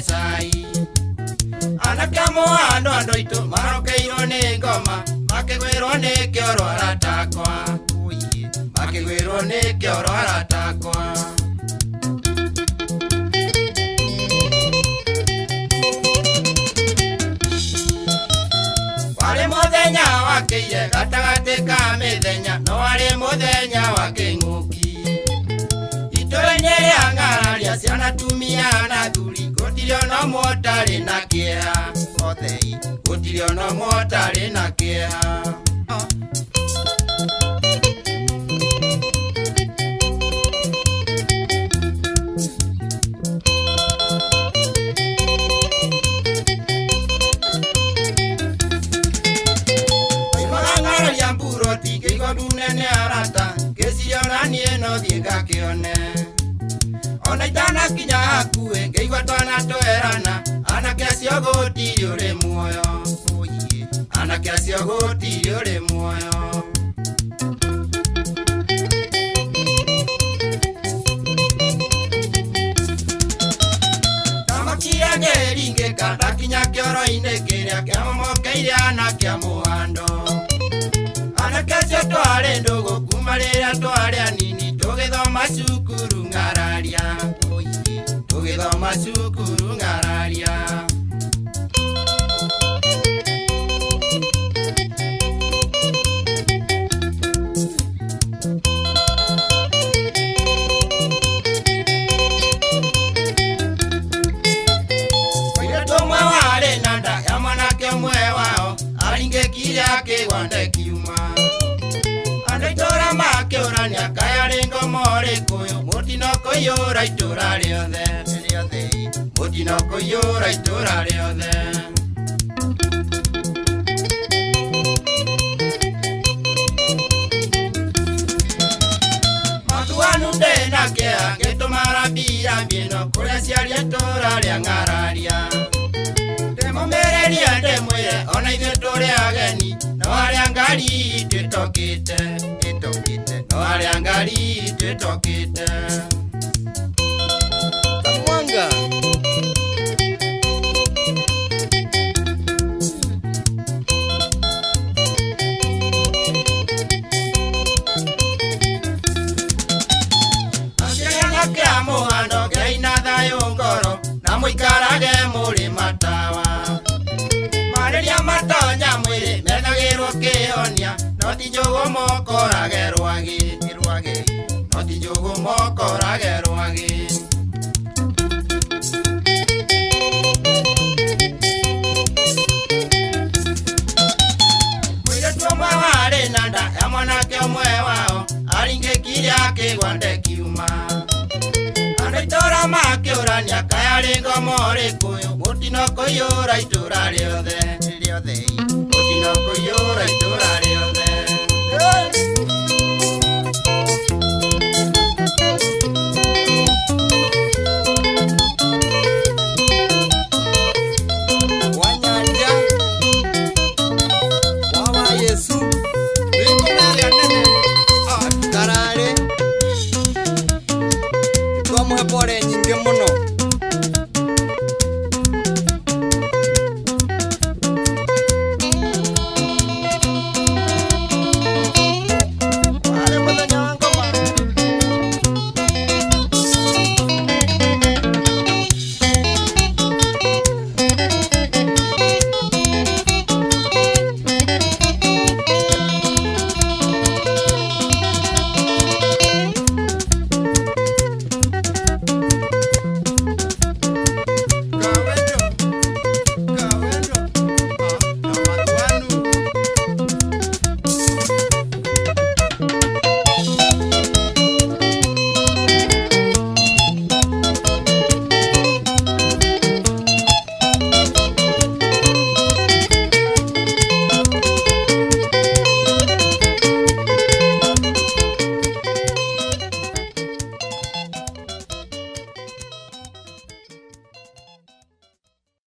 cai anakamo ando itu marokeiro ni ngoma makegwero ni kioro aratakwa makegwero ni kioro aratakwa wale muthenya wakiye gatagati ka mithenya no wale muthenya wakinguki itoenye ya Ngararia ciana tumia na thuri gutirio no motari na kieha othei gutirio no motari na kieha Ngararia mburo tikigo dunene arata kesiona nieno thiega kione ona itana kinya hakue ngeigua twana twerana anake acio gutiri uri muoyo anake acio gutiri uri muoyo tamakia ngeringe kinya kioro-ini kiria kiamomokeire anake a muhando anake acio twari ndugu kuma riria twari anini tugithoma cukuru Ngararia tugithoma cukuru Ngararia mwiretumwe wari na nda ya mwanake umwe wao aringikire akigwande kiuma itora makiurania kaya ringo mori kuyu Mutino kuyura itura riothe Mutino kuyura itura riothe Mathu anunde na kea gitumara mbia mbino kuria ciari itura ria Ngararia ndemumereria ndemwire ona ithuĩ tũrĩ ageni no arĩa ngari twĩtokĩte no arĩa ngari twĩtokĩte Tamwanga Asiana kĩa mũhando kĩaina thayũ ngoro na mũikarage mũrĩ matawa Mareria matonya mwiri methagirwo kionia no ti njugu mokorage rwagi no ti njugu mokorage rwagi mwiretu ũmwe warĩ na nda ya mwanake ũmwe wao aringĩkire akĩgwande kiuma andũ itura makiũrania kaya ringo mori kuyu Mutino kuyura itura riothe Mutino kuyura itura riothe